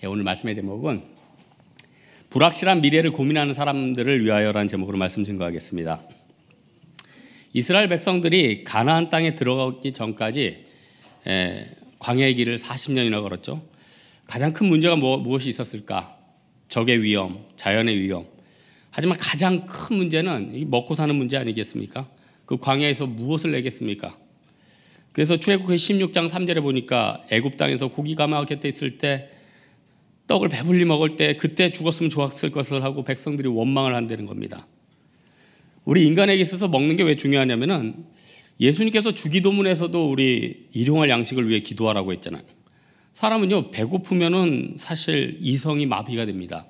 오늘 말씀의 제목은 불확실한 미래를 고민하는 사람들을 위하여라는 제목으로 말씀 증거하겠습니다. 이스라엘 백성들이 가나안 땅에 들어가기 전까지 광야의 길을 40년이나 걸었죠. 가장 큰 문제가 무엇이 있었을까? 적의 위험, 자연의 위험. 하지만 가장 큰 문제는 먹고 사는 문제 아니겠습니까? 그 광야에서 무엇을 내겠습니까? 그래서 출애굽기 16장 3절에 보니까 애굽 땅에서 고기가 막혔을 때 떡을 배불리 먹을 때 그때 죽었으면 좋았을 것을 하고 백성들이 원망을 한다는 겁니다. 우리 인간에게 있어서 먹는 게 왜 중요하냐면은 예수님께서 주기도문에서도 우리 일용할 양식을 위해 기도하라고 했잖아요. 사람은요 배고프면은 사실 이성이 마비가 됩니다.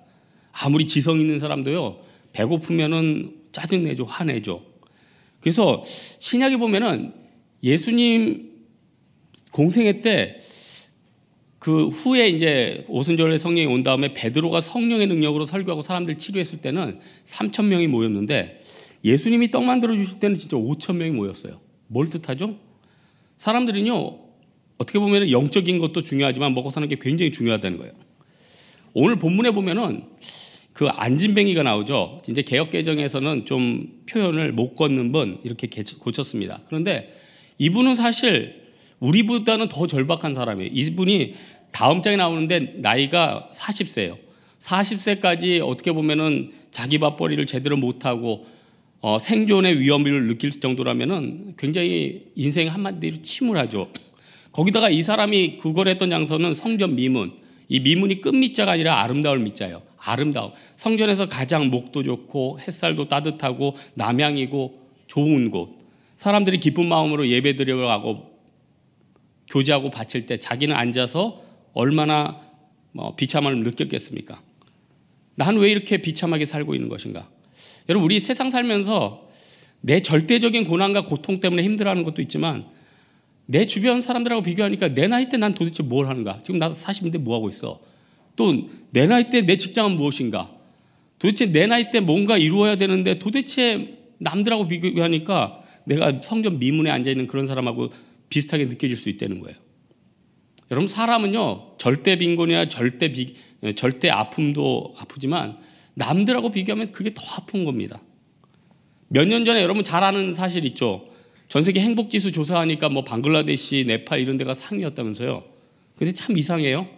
아무리 지성 있는 사람도요 배고프면은 짜증내죠, 화내죠. 그래서 신약에 보면은 예수님 공생애 때 그 후에 이제 오순절에 성령이 온 다음에 베드로가 성령의 능력으로 설교하고 사람들 치료했을 때는 3,000명이 모였는데 예수님이 떡 만들어 주실 때는 진짜 5,000명이 모였어요. 뭘 뜻하죠? 사람들은요 어떻게 보면 영적인 것도 중요하지만 먹고 사는 게 굉장히 중요하다는 거예요. 오늘 본문에 보면은 그 안진뱅이가 나오죠. 이제 개역개정에서는 좀 표현을 못 걷는 분 이렇게 고쳤습니다. 그런데 이분은 사실 우리보다는 더 절박한 사람이에요. 이분이 다음 장에 나오는데 나이가 40세예요. 40세까지 어떻게 보면은 자기 밥벌이를 제대로 못하고 생존의 위험을 느낄 정도라면은 굉장히 인생 한마디로 침울하죠. 거기다가 이 사람이 구걸했던 장소는 성전 미문. 이 미문이 끝미자가 아니라 아름다울 미자예요. 아름다움. 성전에서 가장 목도 좋고 햇살도 따뜻하고 남향이고 좋은 곳. 사람들이 기쁜 마음으로 예배 드려가고 교제하고 바칠 때 자기는 앉아서 얼마나 비참함을 느꼈겠습니까? 난 왜 이렇게 비참하게 살고 있는 것인가? 여러분 우리 세상 살면서 내 절대적인 고난과 고통 때문에 힘들어하는 것도 있지만 내 주변 사람들하고 비교하니까 내 나이 때 난 도대체 뭘 하는가? 지금 나도 40인데 뭐 하고 있어? 또 내 나이 때 내 직장은 무엇인가? 도대체 내 나이 때 뭔가 이루어야 되는데 도대체 남들하고 비교하니까 내가 성전 미문에 앉아있는 그런 사람하고 비슷하게 느껴질 수 있다는 거예요. 여러분 사람은요 절대 빈곤이나 절대 아픔도 아프지만 남들하고 비교하면 그게 더 아픈 겁니다. 몇 년 전에 여러분 잘 아는 사실 있죠. 전 세계 행복지수 조사하니까 뭐 방글라데시, 네팔 이런 데가 상위였다면서요. 근데 참 이상해요.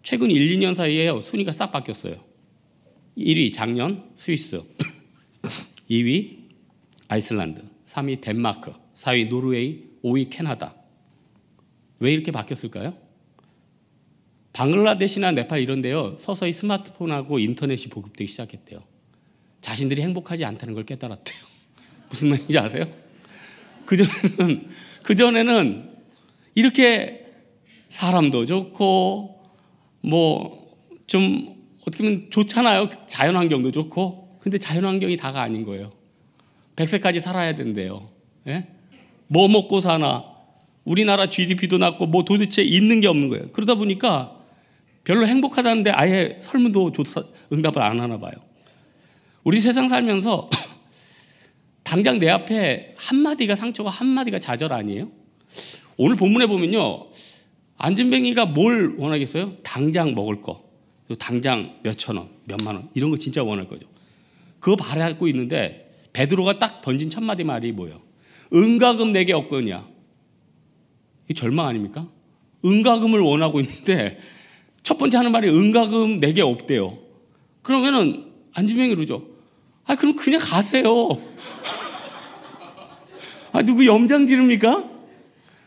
최근 1, 2년 사이에 순위가 싹 바뀌었어요. 1위 작년 스위스, 2위 아이슬란드, 3위 덴마크, 4위 노르웨이, 5위 캐나다. 왜 이렇게 바뀌었을까요? 방글라데시나 네팔 이런 데요 서서히 스마트폰하고 인터넷이 보급되기 시작했대요. 자신들이 행복하지 않다는 걸 깨달았대요. 무슨 말인지 아세요? 그전에는 이렇게 사람도 좋고 뭐 좀 어떻게 보면 좋잖아요. 자연환경도 좋고. 근데 자연환경이 다가 아닌 거예요. 100세까지 살아야 된대요. 예? 뭐 먹고 사나? 우리나라 GDP도 낮고 뭐 도대체 있는 게 없는 거예요. 그러다 보니까 별로 행복하다는데 아예 설문도 응답을 안 하나 봐요. 우리 세상 살면서 당장 내 앞에 한마디가 상처고 한마디가 좌절 아니에요? 오늘 본문에 보면요. 안진뱅이가 뭘 원하겠어요? 당장 먹을 거. 당장 몇천 원, 몇만 원 이런 거 진짜 원할 거죠. 그거 바라고 있는데 베드로가 딱 던진 첫 마디 말이 뭐예요? 은가금 내게 없거냐. 이 절망 아닙니까? 은가금을 원하고 있는데 첫 번째 하는 말이 은가금 내게 없대요. 그러면은 안진뱅이 그러죠. 그럼 그냥 가세요. 누구 염장 지릅니까?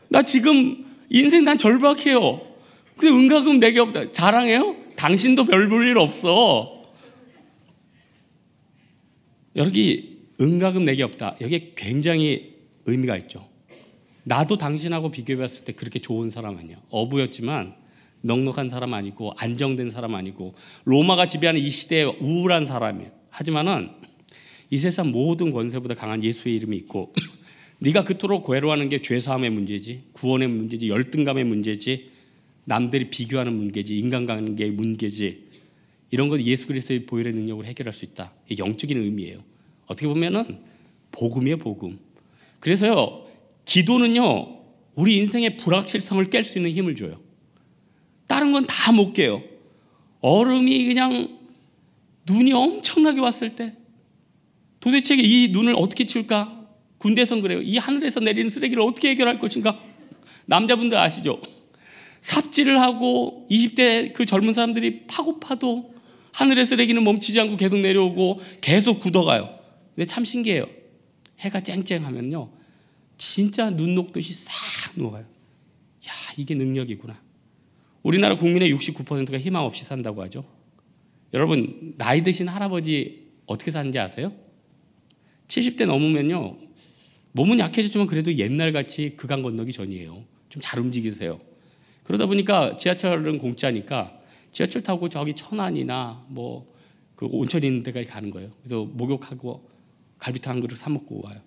나 지금 인생 난 절박해요. 근데 은가금 내게 없다. 자랑해요? 당신도 별 볼 일 없어. 여기 은가금 내게 없다. 여기에 굉장히 의미가 있죠. 나도 당신하고 비교해봤을 때 그렇게 좋은 사람 아니야. 어부였지만 넉넉한 사람 아니고 안정된 사람 아니고 로마가 지배하는 이 시대에 우울한 사람이에요. 하지만은 이 세상 모든 권세보다 강한 예수의 이름이 있고 네가 그토록 괴로워하는 게 죄사함의 문제지, 구원의 문제지, 열등감의 문제지, 남들이 비교하는 문제지, 인간관계의 문제지, 이런 건 예수 그리스도의 보혈의 능력으로 해결할 수 있다. 이게 영적인 의미예요. 어떻게 보면은 복음이에요, 복음. 그래서요 기도는요 우리 인생의 불확실성을 깰 수 있는 힘을 줘요. 다른 건 다 못 깨요. 얼음이 그냥 눈이 엄청나게 왔을 때 도대체 이 눈을 어떻게 치울까? 군대에선 그래요. 이 하늘에서 내리는 쓰레기를 어떻게 해결할 것인가? 남자분들 아시죠? 삽질을 하고 20대 그 젊은 사람들이 파고 파도 하늘의 쓰레기는 멈추지 않고 계속 내려오고 계속 굳어가요. 근데 참 신기해요. 해가 쨍쨍하면요 진짜 눈 녹듯이 싹 녹아요. 야, 이게 능력이구나. 우리나라 국민의 69%가 희망 없이 산다고 하죠. 여러분, 나이 드신 할아버지 어떻게 사는지 아세요? 70대 넘으면요 몸은 약해졌지만 그래도 옛날같이 그강 건너기 전이에요. 좀 잘 움직이세요. 그러다 보니까 지하철은 공짜니까 지하철 타고 저기 천안이나 뭐 그 온천 있는 데까지 가는 거예요. 그래서 목욕하고 갈비탕 한 그릇 사 먹고 와요.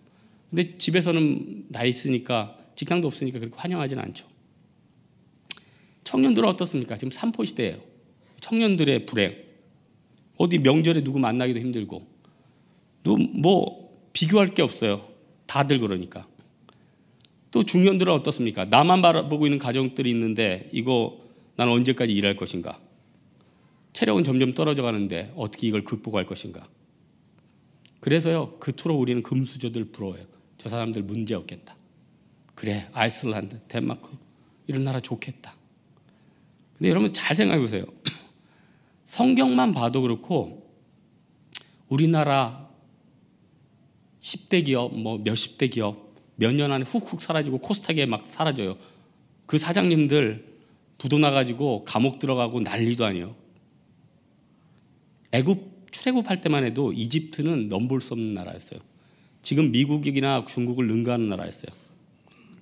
근데 집에서는 나이 있으니까 직장도 없으니까 그렇게 환영하지는 않죠. 청년들은 어떻습니까? 지금 산포 시대예요. 청년들의 불행. 어디 명절에 누구 만나기도 힘들고 뭐 비교할 게 없어요. 다들 그러니까. 또 중년들은 어떻습니까? 나만 바라보고 있는 가정들이 있는데 이거 난 언제까지 일할 것인가? 체력은 점점 떨어져 가는데 어떻게 이걸 극복할 것인가? 그래서요 그토록 우리는 금수저들 부러워요. 저 사람들 문제 없겠다. 그래, 아이슬란드, 덴마크 이런 나라 좋겠다. 근데 여러분 잘 생각해 보세요. 성경만 봐도 그렇고 우리나라 10대 기업, 뭐 몇십 대 기업 몇 년 안에 훅훅 사라지고 코스닥에 막 사라져요. 그 사장님들 부도 나가지고 감옥 들어가고 난리도 아니에요. 애굽 출애굽할 때만 해도 이집트는 넘볼 수 없는 나라였어요. 지금 미국이나 중국을 능가하는 나라였어요.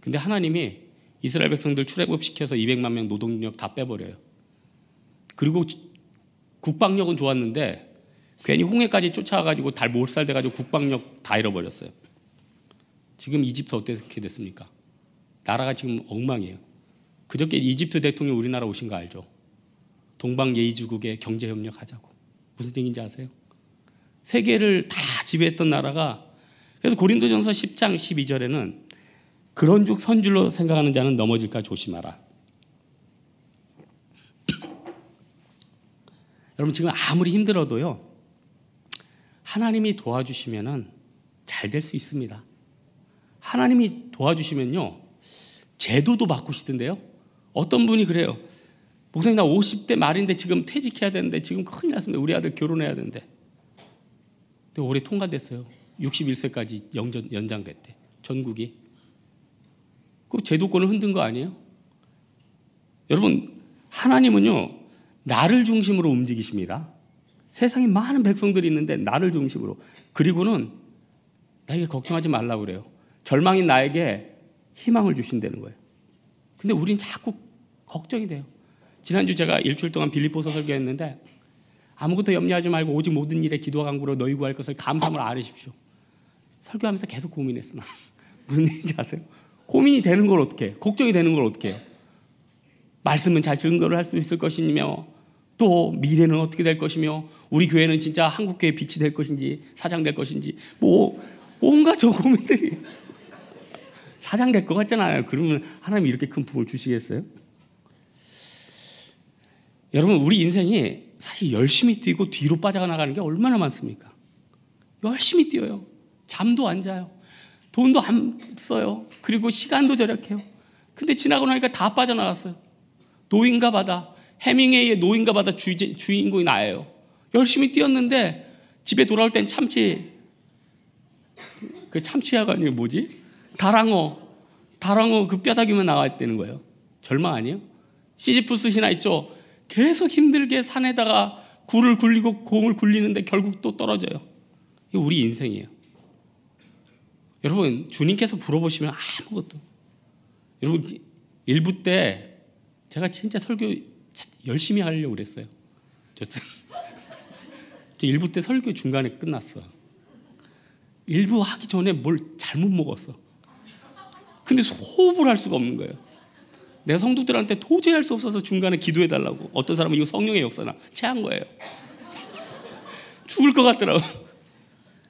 근데 하나님이 이스라엘 백성들 출애굽시켜서 200만 명 노동력 다 빼버려요. 그리고 국방력은 좋았는데 괜히 홍해까지 쫓아가가지고 달 몰살 돼가지고 국방력 다 잃어버렸어요. 지금 이집트 어떻게 됐습니까? 나라가 지금 엉망이에요. 그저께 이집트 대통령 우리나라 오신 거 알죠? 동방예의주국에 경제협력하자고. 무슨 얘기인지 아세요? 세계를 다 지배했던 나라가. 그래서 고린도전서 10장 12절에는 그런 juk 선줄로 생각하는 자는 넘어질까 조심하라. 여러분 지금 아무리 힘들어도요 하나님이 도와주시면은 잘 될 수 있습니다. 하나님이 도와주시면요 제도도 바꾸시던데요. 어떤 분이 그래요. 목사님 나 50대 말인데 지금 퇴직해야 되는데 지금 큰일 났습니다. 우리 아들 결혼해야 되는데. 근데 올해 통과됐어요. 61세까지 연장됐대. 전국이. 그 제도권을 흔든 거 아니에요? 여러분 하나님은요 나를 중심으로 움직이십니다. 세상에 많은 백성들이 있는데 나를 중심으로. 그리고는 나에게 걱정하지 말라고 그래요. 절망인 나에게 희망을 주신다는 거예요. 근데 우린 자꾸 걱정이 돼요. 지난주 제가 일주일 동안 빌립보서 설교했는데 아무것도 염려하지 말고 오직 모든 일에 기도와 간구로 너희 구할 것을 감사함으로 아뢰십시오. 설교하면서 계속 고민했어. 무슨 얘기인지 아세요? 고민이 되는 걸 어떻게 해요? 걱정이 되는 걸 어떻게 해요? 말씀은 잘 증거를 할 수 있을 것이며 또 미래는 어떻게 될 것이며 우리 교회는 진짜 한국교회 빛이 될 것인지 사장 될 것인지 뭐 온갖 저 고민들이 사장 될 것 같잖아요. 그러면 하나님이 이렇게 큰 부을 주시겠어요? 여러분 우리 인생이 사실 열심히 뛰고 뒤로 빠져나가는 게 얼마나 많습니까? 열심히 뛰어요. 잠도 안 자요. 돈도 안 써요. 그리고 시간도 절약해요. 근데 지나고 나니까 다 빠져나갔어요. 노인과 바다, 해밍웨이의 노인과 바다 주인공이 나예요. 열심히 뛰었는데 집에 돌아올 땐 참치, 그 참치야가 아니고 뭐지? 다랑어 그 뼈다귀만 나와 있다는 거예요. 절망 아니에요? 시지푸스 신화 있죠? 계속 힘들게 산에다가 굴을 굴리고 공을 굴리는데 결국 또 떨어져요. 이게 우리 인생이에요. 여러분 주님께서 물어보시면 아무것도. 여러분 일부 때 제가 진짜 설교 열심히 하려고 그랬어요. 저 일부 때 설교 중간에 끝났어. 일부 하기 전에 뭘 잘못 먹었어. 근데 호흡을 할 수가 없는 거예요. 내가 성도들한테 도저히 할 수 없어서 중간에 기도해달라고. 어떤 사람은 이거 성령의 역사나 체한 거예요. 죽을 것 같더라고.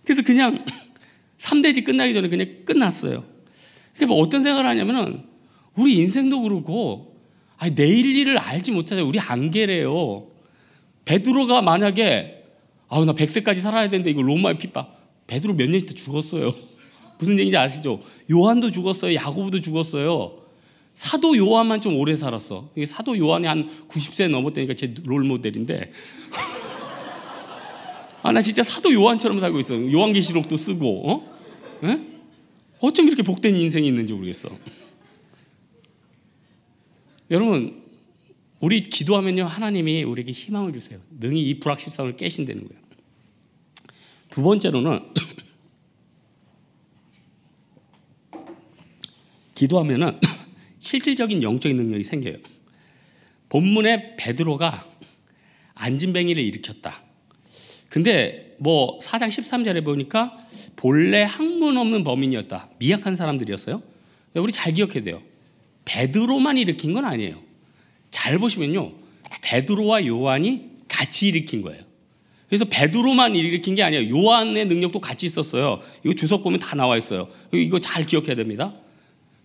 그래서 그냥 3대지 끝나기 전에 그냥 끝났어요. 그러니까 뭐 어떤 생각을 하냐면은 우리 인생도 그렇고 내일 일을 알지 못하죠. 우리 안개래요. 베드로가 만약에 나 100세까지 살아야 되는데 이거 로마의 핍박. 베드로 몇 년 있다 죽었어요. 무슨 얘기인지 아시죠? 요한도 죽었어요. 야고보도 죽었어요. 사도 요한만 좀 오래 살았어. 사도 요한이 한 90세 넘었다니까 제 롤모델인데 나 진짜 사도 요한처럼 살고 있어요. 요한계시록도 쓰고 어쩜 이렇게 복된 인생이 있는지 모르겠어. 여러분, 우리 기도하면요 하나님이 우리에게 희망을 주세요. 능히 이 불확실성을 깨신다는 거예요. 두 번째로는 기도하면은 실질적인 영적인 능력이 생겨요. 본문에 베드로가 안진뱅이를 일으켰다. 근데 4장 13절에 보니까 본래 학문 없는 범인이었다. 미약한 사람들이었어요. 우리 잘 기억해야 돼요. 베드로만 일으킨 건 아니에요. 잘 보시면요, 베드로와 요한이 같이 일으킨 거예요. 그래서 베드로만 일으킨 게 아니에요. 요한의 능력도 같이 있었어요. 이거 주석 보면 다 나와 있어요. 이거 잘 기억해야 됩니다.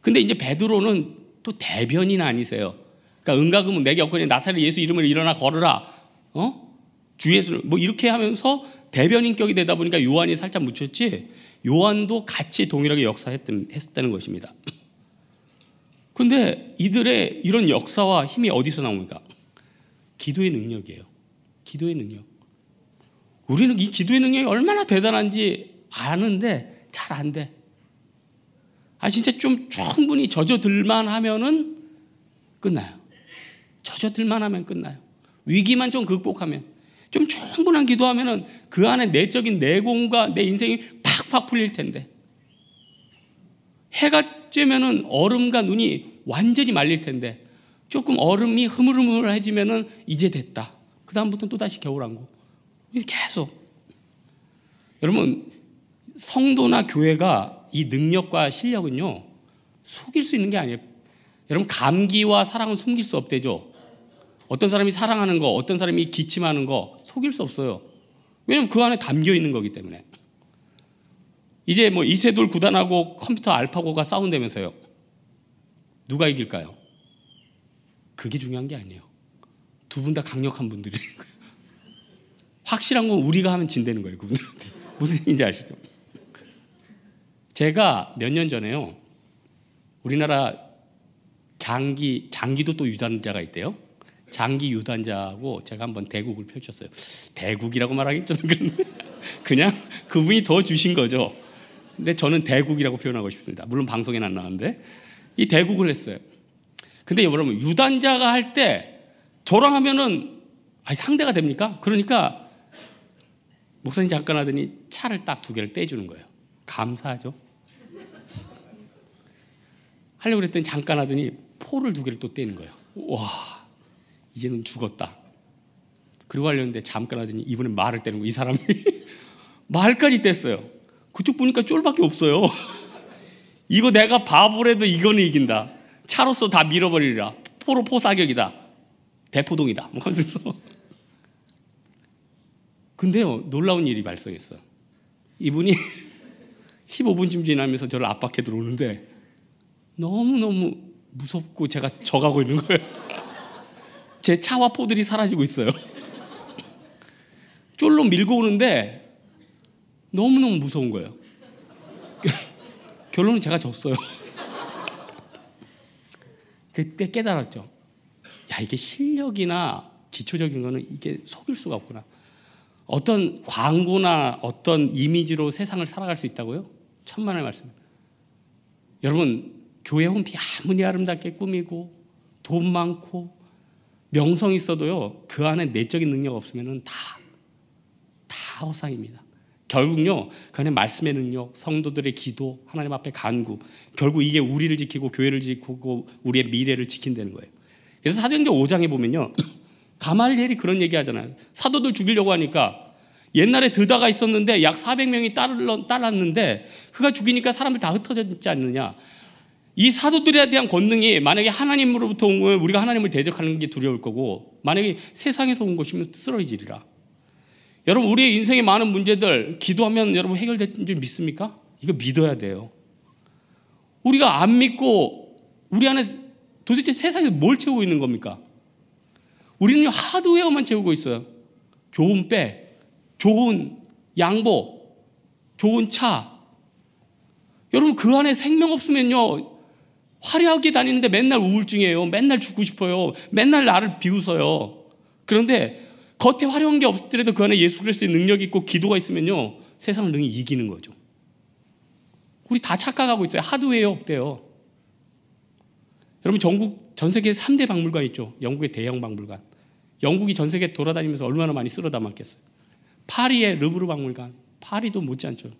근데 이제 베드로는 또 대변인 아니세요. 그러니까 은가금은 내게 없거니 나사렛 예수 이름으로 일어나 걸으라. 주 예수를 이렇게 하면서 대변인격이 되다 보니까 요한이 살짝 묻혔지, 요한도 같이 동일하게 역사했다는 것입니다. 근데 이들의 이런 역사와 힘이 어디서 나옵니까? 기도의 능력이에요. 기도의 능력. 우리는 이 기도의 능력이 얼마나 대단한지 아는데 잘 안 돼. 진짜 좀 충분히 젖어들만 하면은 끝나요. 젖어들만 하면 끝나요. 위기만 좀 극복하면, 좀 충분한 기도하면은 그 안에 내적인 내공과 내 인생이 팍팍 풀릴 텐데, 해가 쬐면은 얼음과 눈이 완전히 말릴 텐데, 조금 얼음이 흐물흐물해지면은 이제 됐다. 그 다음부터는 또 다시 겨울왕국. 계속. 여러분, 성도나 교회가 이 능력과 실력은요 속일 수 있는 게 아니에요. 여러분, 감기와 사랑은 숨길 수 없대죠. 어떤 사람이 사랑하는 거, 어떤 사람이 기침하는 거 속일 수 없어요. 왜냐하면 그 안에 담겨 있는 거기 때문에. 이제 이세돌 구단하고 컴퓨터 알파고가 싸운다면서요. 누가 이길까요? 그게 중요한 게 아니에요. 두 분 다 강력한 분들이라는 거예요. 확실한 건 우리가 하면 진다는 거예요, 그분들한테. 무슨 얘기인지 아시죠? 제가 몇 년 전에요, 우리나라 장기도 또 유단자가 있대요. 장기 유단자하고 제가 한번 대국을 펼쳤어요. 대국이라고 말하기 좀 그런데 그냥 그분이 더 주신 거죠. 근데 저는 대국이라고 표현하고 싶습니다. 물론 방송에는 안 나왔는데 이 대국을 했어요. 근데 여러분, 유단자가 할 때 저랑 하면은 상대가 됩니까? 그러니까 목사님 잠깐 하더니 차를 딱 2개를 떼주는 거예요. 감사하죠. 하려고 그랬더니 잠깐 하더니 포를 2개를 또 떼는 거예요. 와, 이제는 죽었다. 그리고 하려는데 잠깐 하더니 이번엔 말을 떼는 거예요. 이 사람이 말까지 뗐어요. 그쪽 보니까 쫄밖에 없어요. 이거 내가 바보라도 이거는 이긴다. 차로서 다 밀어버리리라. 포로 포사격이다. 대포동이다. 하면서. 근데요, 놀라운 일이 발생했어요. 이분이 15분쯤 지나면서 저를 압박해 들어오는데 너무너무 무섭고 제가 져가고 있는 거예요. 제 차와 포들이 사라지고 있어요. 쫄로 밀고 오는데 너무너무 무서운 거예요. 결론은 제가 졌어요. 그때 깨달았죠. 이게 실력이나 기초적인 거는 이게 속일 수가 없구나. 어떤 광고나 어떤 이미지로 세상을 살아갈 수 있다고요? 천만의 말씀. 여러분, 교회 홈피 아무리 아름답게 꾸미고 돈 많고 명성 있어도요, 그 안에 내적인 능력 없으면 다 허상입니다. 결국요, 그 안에 말씀의 능력, 성도들의 기도, 하나님 앞에 간구, 결국 이게 우리를 지키고 교회를 지키고 우리의 미래를 지킨다는 거예요. 그래서 사도행전 5장에 보면요, 가말리엘이 그런 얘기 하잖아요. 사도들 죽이려고 하니까 옛날에 드다가 있었는데 약 400명이 따랐는데 그가 죽이니까 사람들 다 흩어졌지 않느냐. 이 사도들에 대한 권능이 만약에 하나님으로부터 온 거면 우리가 하나님을 대적하는 게 두려울 거고, 만약에 세상에서 온 것이면 쓰러지리라. 여러분, 우리의 인생의 많은 문제들 기도하면 여러분 해결된 줄 믿습니까? 이거 믿어야 돼요. 우리가 안 믿고 우리 안에 도대체 세상에서 뭘 채우고 있는 겁니까? 우리는 하드웨어만 채우고 있어요. 좋은 백, 좋은 양복, 좋은 차. 여러분 그 안에 생명 없으면요 화려하게 다니는데 맨날 우울증이에요. 맨날 죽고 싶어요. 맨날 나를 비웃어요. 그런데 겉에 화려한 게 없더라도 그 안에 예수 그리스도의 능력이 있고 기도가 있으면요 세상을 능히 이기는 거죠. 우리 다 착각하고 있어요. 하드웨어 없대요. 여러분 전 세계 3대 박물관 있죠. 영국의 대형 박물관. 영국이 전 세계 돌아다니면서 얼마나 많이 쓸어 담았겠어요. 파리의 르브르 박물관. 파리도 못지않죠.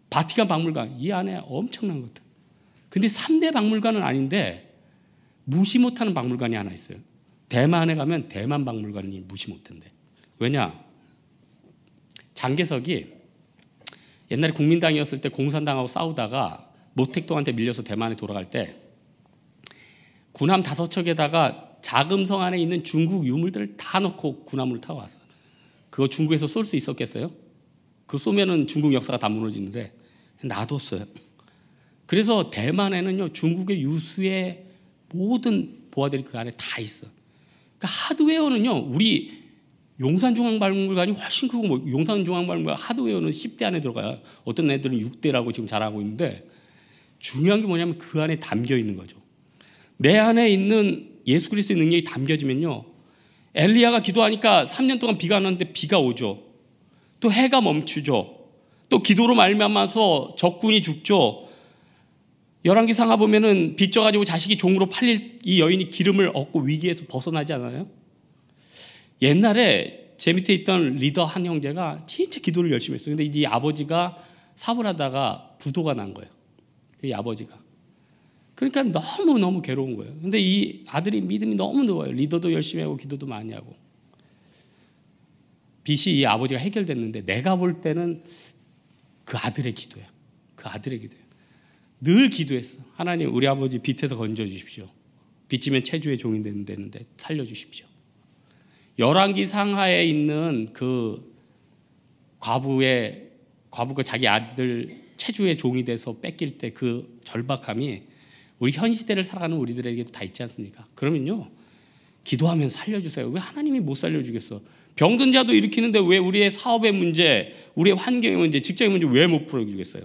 바티칸 박물관. 이 안에 엄청난 것들. 근데 3대 박물관은 아닌데 무시 못하는 박물관이 하나 있어요. 대만에 가면 대만 박물관이 무시 못한대. 왜냐? 장개석이 옛날에 국민당이었을 때 공산당하고 싸우다가 모택동한테 밀려서 대만에 돌아갈 때 군함 5척에다가 자금성 안에 있는 중국 유물들을 다 넣고 군함으로 타고 왔어요. 그거 중국에서 쏠 수 있었겠어요? 그거 쏘면은 중국 역사가 다 무너지는데 놔뒀어요. 그래서 대만에는요 중국의 유수의 모든 보화들이 그 안에 다 있어. 그러니까 하드웨어는요 우리 용산중앙박물관이 훨씬 크고 뭐 용산중앙박물관 하드웨어는 10대 안에 들어가요. 어떤 애들은 6대라고 지금 자랑하고 있는데 중요한 게 뭐냐면 그 안에 담겨 있는 거죠. 내 안에 있는 예수 그리스도의 능력이 담겨지면요 엘리야가 기도하니까 3년 동안 비가 안 왔는데 비가 오죠. 또 해가 멈추죠. 또 기도로 말미암아서 적군이 죽죠. 열왕기상하 보면은 빚져가지고 자식이 종으로 팔릴 이 여인이 기름을 얻고 위기에서 벗어나지 않아요? 옛날에 제 밑에 있던 리더 한 형제가 진짜 기도를 열심히 했어요. 근데 이 아버지가 사업을 하다가 부도가 난 거예요. 이 아버지가. 그러니까 너무너무 괴로운 거예요. 근데 이 아들이 믿음이 너무 높아요. 리더도 열심히 하고 기도도 많이 하고. 빚이 이 아버지가 해결됐는데 내가 볼 때는 그 아들의 기도야. 그 아들의 기도야. 늘 기도했어. 하나님 우리 아버지 빚에서 건져주십시오. 빚지면 체주의 종이 되는데 살려주십시오. 열왕기 상하에 있는 그 과부가 자기 아들 체주의 종이 돼서 뺏길 때 그 절박함이 우리 현 시대를 살아가는 우리들에게도 다 있지 않습니까? 그러면요 기도하면 살려주세요. 왜 하나님이 못 살려주겠어? 병든 자도 일으키는데 왜 우리의 사업의 문제, 우리의 환경의 문제, 직장의 문제 왜 못 풀어주겠어요?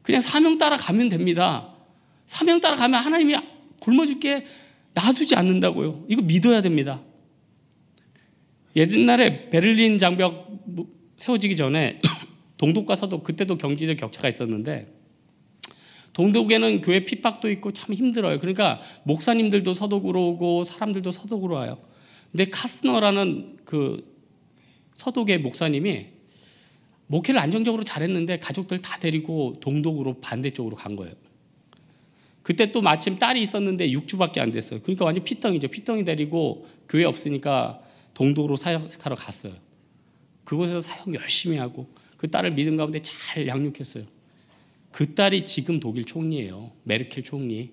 그냥 사명 따라 가면 됩니다. 사명 따라 가면 하나님이 굶어 죽게 놔두지 않는다고요. 이거 믿어야 됩니다. 옛날에 베를린 장벽 세워지기 전에 동독과 서독 그때도 경제적 격차가 있었는데 동독에는 교회 핍박도 있고 참 힘들어요. 그러니까 목사님들도 서독으로 오고 사람들도 서독으로 와요. 근데 카스너라는 그 서독의 목사님이 목회를 안정적으로 잘했는데 가족들 다 데리고 동독으로 반대쪽으로 간 거예요. 그때 또 마침 딸이 있었는데 6주밖에 안 됐어요. 그러니까 완전 피덩이죠. 피덩이 데리고 교회 없으니까 동독으로 사역하러 갔어요. 그곳에서 사역 열심히 하고 그 딸을 믿음 가운데 잘 양육했어요. 그 딸이 지금 독일 총리예요. 메르켈 총리.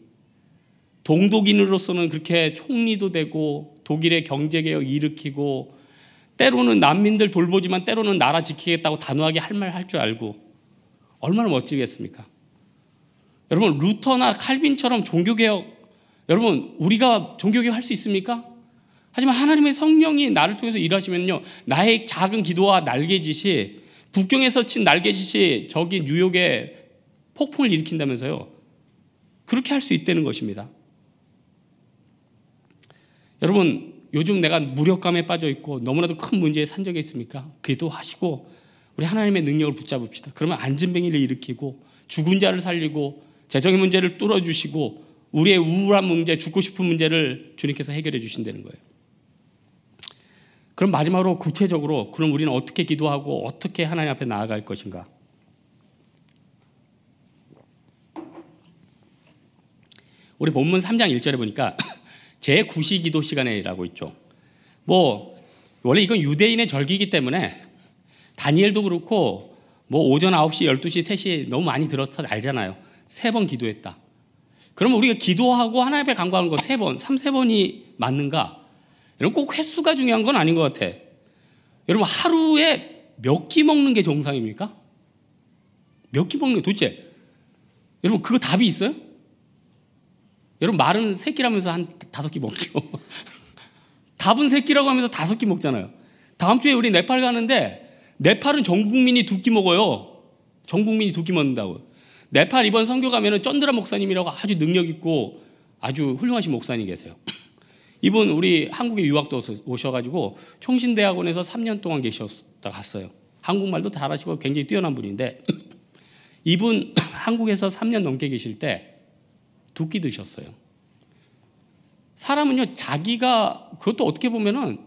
동독인으로서는 그렇게 총리도 되고 독일의 경제개혁 일으키고 때로는 난민들 돌보지만 때로는 나라 지키겠다고 단호하게 할 말 할 줄 알고 얼마나 멋지겠습니까? 여러분 루터나 칼빈처럼 종교개혁 여러분 우리가 종교개혁 할 수 있습니까? 하지만 하나님의 성령이 나를 통해서 일하시면요 나의 작은 기도와 날개짓이 북경에서 친 날개짓이 저기 뉴욕에 폭풍을 일으킨다면서요. 그렇게 할 수 있다는 것입니다. 여러분 요즘 내가 무력감에 빠져 있고 너무나도 큰 문제에 산 적이 있습니까? 기도하시고 우리 하나님의 능력을 붙잡읍시다. 그러면 안진뱅이를 일으키고 죽은 자를 살리고 재정의 문제를 뚫어주시고 우리의 우울한 문제, 죽고 싶은 문제를 주님께서 해결해 주신다는 거예요. 그럼 마지막으로 구체적으로 그럼 우리는 어떻게 기도하고 어떻게 하나님 앞에 나아갈 것인가? 우리 본문 3장 1절에 보니까 제9시 기도 시간이라고 있죠. 뭐 원래 이건 유대인의 절기이기 때문에 다니엘도 그렇고 뭐 오전 9시, 12시, 3시 너무 많이 들어서 알잖아요. 3번 기도했다. 그러면 우리가 기도하고 하나님 앞에 간구하는 거 3번, 3번이 맞는가? 여러분 꼭 횟수가 중요한 건 아닌 것 같아. 여러분 하루에 몇 끼 먹는 게 정상입니까? 몇 끼 먹는 게 도대체 여러분 그거 답이 있어요? 여러분 말은 3끼라면서 한 5끼 먹죠. 밥은 3끼라고 하면서 5끼 먹잖아요. 다음 주에 우리 네팔 가는데 네팔은 전 국민이 2끼 먹어요. 전 국민이 2끼 먹는다고. 네팔 이번 선교 가면은 쩐드라 목사님이라고 아주 능력 있고 아주 훌륭하신 목사님 계세요. 이분 우리 한국에 유학도 오셔가지고 총신대학원에서 3년 동안 계셨다 갔어요. 한국말도 잘하시고 굉장히 뛰어난 분인데 이분 한국에서 3년 넘게 계실 때 2끼 드셨어요. 사람은요, 자기가 그것도 어떻게 보면은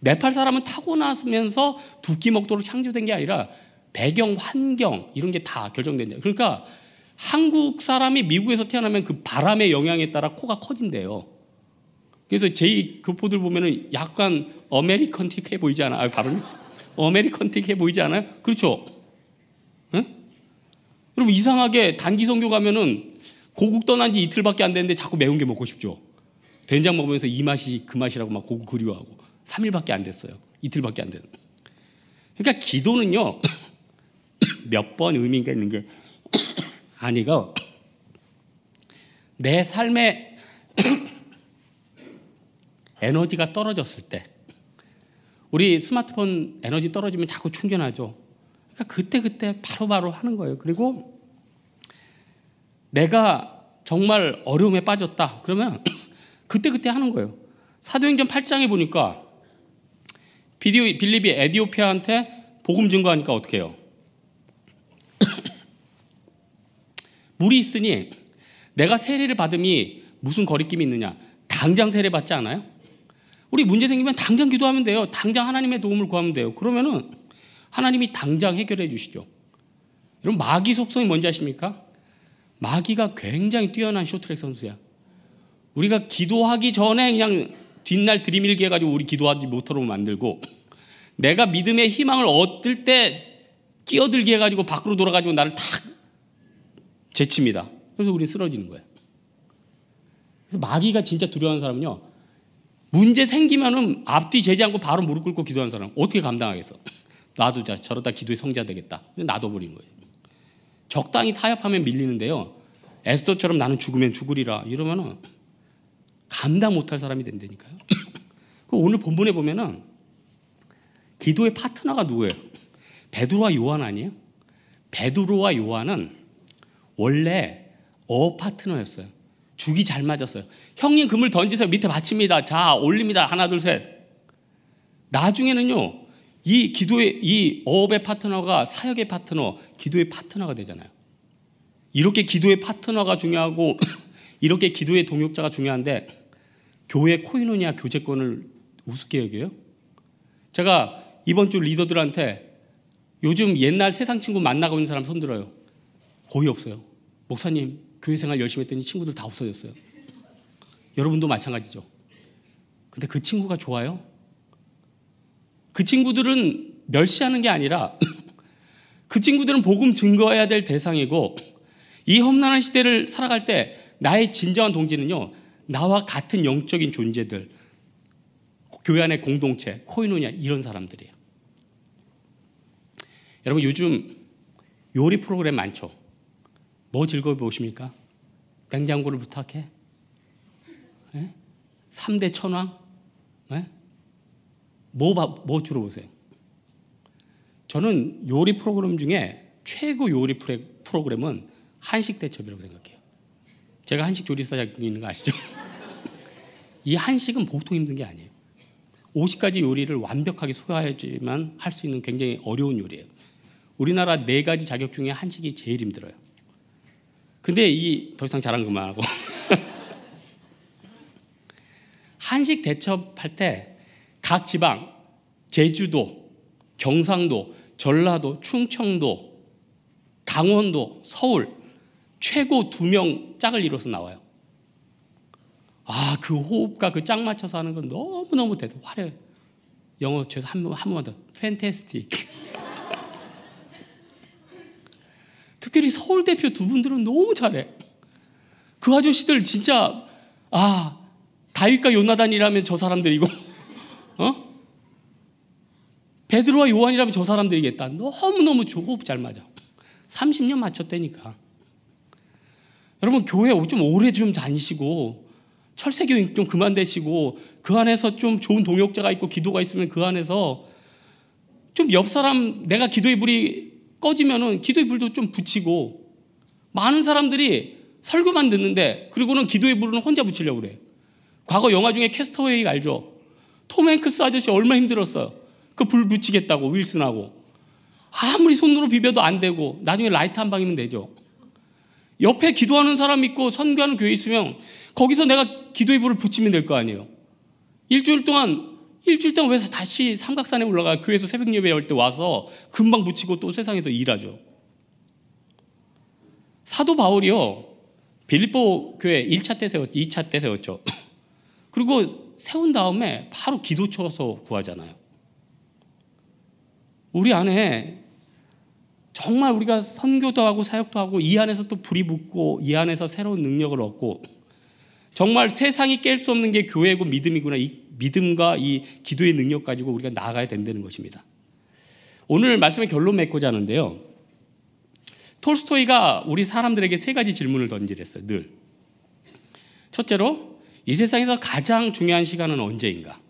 네팔 사람은 타고나면서 2끼 먹도록 창조된 게 아니라 배경, 환경 이런 게 다 결정된다. 그러니까 한국 사람이 미국에서 태어나면 그 바람의 영향에 따라 코가 커진대요. 그래서 제 교포들 보면은 약간 아메리컨틱해 보이지 않아요? 발음이 아메리컨틱해 보이지 않아요? 그렇죠? 응? 여러분 이상하게 단기 선교 가면은 고국 떠난 지 이틀밖에 안 됐는데 자꾸 매운 게 먹고 싶죠. 된장 먹으면서 이 맛이 그 맛이라고 막 고국 그리워하고 3일밖에 안 됐어요. 이틀밖에 안 됐어요. 그러니까 기도는요 몇 번 의미가 있는 게 아니고 내 삶의 에너지가 떨어졌을 때 우리 스마트폰 에너지 떨어지면 자꾸 충전하죠. 그러니까 그때 바로바로 하는 거예요. 그리고 내가 정말 어려움에 빠졌다 그러면 그때 하는 거예요. 사도행전 8장에 보니까 빌립이 에디오피아한테 복음 증거하니까 어떻게 해요? 물이 있으니 내가 세례를 받음이 무슨 거리낌이 있느냐? 당장 세례 받지 않아요? 우리 문제 생기면 당장 기도하면 돼요. 당장 하나님의 도움을 구하면 돼요. 그러면은 하나님이 당장 해결해 주시죠. 여러분 마귀 속성이 뭔지 아십니까? 마귀가 굉장히 뛰어난 쇼트트랙 선수야. 우리가 기도하기 전에 그냥 뒷날 들이밀게 해가지고 우리 기도하지 못하도록 만들고 내가 믿음의 희망을 얻을 때 끼어들게 해가지고 밖으로 돌아가지고 나를 탁 제칩니다. 그래서 우리는 쓰러지는 거예요. 그래서 마귀가 진짜 두려워하는 사람은요, 문제 생기면은 앞뒤 재지 않고 바로 무릎 꿇고 기도하는 사람 어떻게 감당하겠어? 놔두자, 저러다 기도의 성자 되겠다. 놔둬버리는 거예요. 적당히 타협하면 밀리는데요, 에스더처럼 나는 죽으면 죽으리라 이러면은 감당 못할 사람이 된다니까요. 오늘 본문에 보면은 기도의 파트너가 누구예요? 베드로와 요한 아니에요? 베드로와 요한은 원래 파트너였어요. 죽이 잘 맞았어요. 형님 그물 던지세요. 밑에 받칩니다. 자 올립니다. 하나 둘 셋. 나중에는요 이 기도의 이 어업의 파트너가 사역의 파트너, 기도의 파트너가 되잖아요. 이렇게 기도의 파트너가 중요하고 이렇게 기도의 동역자가 중요한데 교회 코이노니아 교제권을 우습게 여겨요? 제가 이번 주 리더들한테 요즘 옛날 세상 친구 만나고 있는 사람 손들어요. 거의 없어요. 목사님 교회 생활 열심히 했더니 친구들 다 없어졌어요. 여러분도 마찬가지죠. 근데 그 친구가 좋아요? 그 친구들은 멸시하는 게 아니라 그 친구들은 복음 증거해야 될 대상이고 이 험난한 시대를 살아갈 때 나의 진정한 동지는요, 나와 같은 영적인 존재들, 교회 안의 공동체, 코이노니아 이런 사람들이에요. 여러분 요즘 요리 프로그램 많죠. 뭐 즐거워 보십니까? 냉장고를 부탁해? 네? 3대 천왕? 네? 뭐 주로 보세요? 저는 요리 프로그램 중에 최고 요리 프로그램은 한식 대첩이라고 생각해요. 제가 한식 조리사 자격증이 있는 거 아시죠? 이 한식은 보통 힘든 게 아니에요. 50가지 요리를 완벽하게 소화해야지만 할 수 있는 굉장히 어려운 요리예요. 우리나라 4가지 자격 중에 한식이 제일 힘들어요. 근데 더 이상 자랑 그만하고 한식 대첩할 때 각 지방, 제주도, 경상도, 전라도, 충청도, 강원도, 서울 최고 2명 짝을 이뤄서 나와요. 그 호흡과 그 짝 맞춰서 하는 건 너무너무 화려해요. 영어 제가 한 번만 더 fantastic. 특별히 서울 대표 2분들은 너무 잘해. 그 아저씨들 진짜 다윗과 요나단이라면 저 사람들이고 베드로와 요한이라면 저 사람들이겠다. 너무너무 호흡 잘 맞아. 30년 맞췄다니까. 여러분 교회 좀 오래 좀 다니시고 철새교인 좀 그만 되시고 그 안에서 좀 좋은 동역자가 있고 기도가 있으면 그 안에서 좀 옆 사람 내가 기도의 불이 꺼지면은 기도의 불도 좀 붙이고 많은 사람들이 설교만 듣는데 그리고는 기도의 불은 혼자 붙이려고 그래요. 과거 영화 중에 캐스터웨이 알죠? 톰 행크스 아저씨 얼마나 힘들었어요. 그 불 붙이겠다고 윌슨하고 아무리 손으로 비벼도 안 되고 나중에 라이트 한 방이면 되죠. 옆에 기도하는 사람 있고 선교하는 교회 있으면 거기서 내가 기도의 불을 붙이면 될 거 아니에요. 일주일 동안 왜 다시 삼각산에 올라가 교회에서 새벽 예배 할 때 와서 금방 붙이고 또 세상에서 일하죠. 사도 바울이요. 빌립보 교회 1차 때 세웠죠. 2차 때 세웠죠. 그리고 세운 다음에 바로 기도 쳐서 구하잖아요. 우리 안에 정말 우리가 선교도 하고 사역도 하고 이 안에서 또 불이 붙고 이 안에서 새로운 능력을 얻고 정말 세상이 깰 수 없는 게 교회고 믿음이구나. 이 믿음과 이 기도의 능력 가지고 우리가 나아가야 된다는 것입니다. 오늘 말씀의 결론 맺고자 하는데요. 톨스토이가 우리 사람들에게 세 가지 질문을 던지랬어요. 늘. 첫째로 이 세상에서 가장 중요한 시간은 언제인가?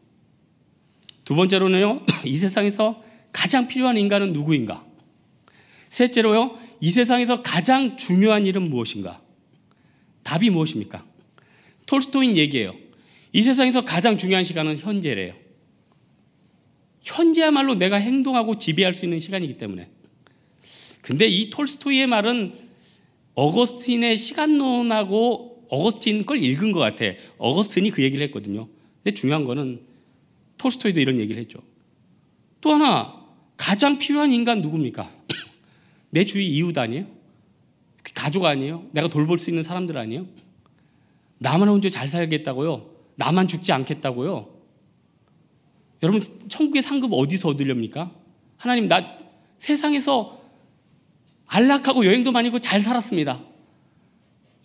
두 번째로는요. 이 세상에서 가장 필요한 인간은 누구인가? 셋째로요. 이 세상에서 가장 중요한 일은 무엇인가? 답이 무엇입니까? 톨스토이는 얘기해요. 이 세상에서 가장 중요한 시간은 현재래요. 현재야말로 내가 행동하고 지배할 수 있는 시간이기 때문에. 근데 이 톨스토이의 말은 어거스틴의 시간론하고 어거스틴 걸 읽은 것 같아. 어거스틴이 그 얘기를 했거든요. 근데 중요한 거는 톨스토이도 이런 얘기를 했죠. 또 하나 가장 필요한 인간 누굽니까? 내 주위 이웃 아니에요? 가족 아니에요? 내가 돌볼 수 있는 사람들 아니에요? 나만 혼자 잘 살겠다고요? 나만 죽지 않겠다고요? 여러분 천국의 상급 어디서 얻으렵니까? 하나님 나 세상에서 안락하고 여행도 많이 하고 잘 살았습니다.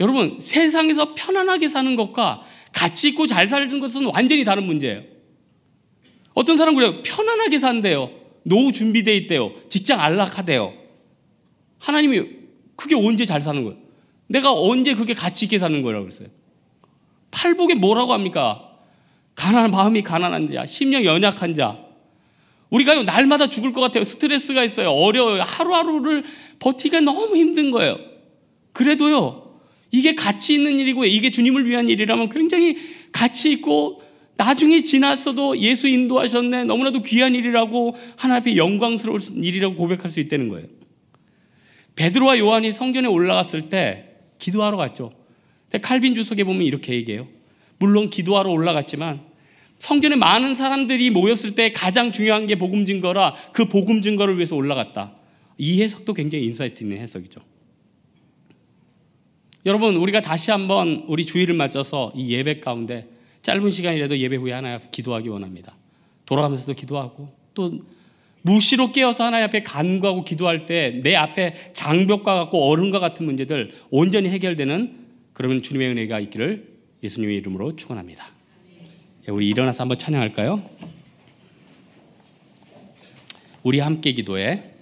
여러분 세상에서 편안하게 사는 것과 가치 있고 잘 사는 것은 완전히 다른 문제예요. 어떤 사람은 그래요. 편안하게 산대요. 노후 준비돼 있대요. 직장 안락하대요. 하나님이 그게 언제 잘 사는 거예요? 내가 언제 그게 가치 있게 사는 거라고 그랬어요? 팔복에 뭐라고 합니까? 마음이 가난한 자, 심령 연약한 자. 우리가 날마다 죽을 것 같아요. 스트레스가 있어요. 어려워요. 하루하루를 버티기가 너무 힘든 거예요. 그래도요, 이게 가치 있는 일이고 이게 주님을 위한 일이라면 굉장히 가치 있고 나중에 지났어도 예수 인도하셨네. 너무나도 귀한 일이라고 하나님 앞에 영광스러운 일이라고 고백할 수 있다는 거예요. 베드로와 요한이 성전에 올라갔을 때 기도하러 갔죠. 칼빈 주석에 보면 이렇게 얘기해요. 물론 기도하러 올라갔지만 성전에 많은 사람들이 모였을 때 가장 중요한 게 복음 증거라 그 복음 증거를 위해서 올라갔다. 이 해석도 굉장히 인사이트 있는 해석이죠. 여러분 우리가 다시 한번 우리 주일을 맞춰서 이 예배 가운데 짧은 시간이라도 예배 후에 하나님 앞에 기도하기 원합니다. 돌아가면서도 기도하고 또 무시로 깨어서 하나님 앞에 간구하고 기도할 때 내 앞에 장벽과 같고 어른과 같은 문제들 온전히 해결되는 그러면 주님의 은혜가 있기를 예수님의 이름으로 축원합니다. 우리 일어나서 한번 찬양할까요? 우리 함께 기도해.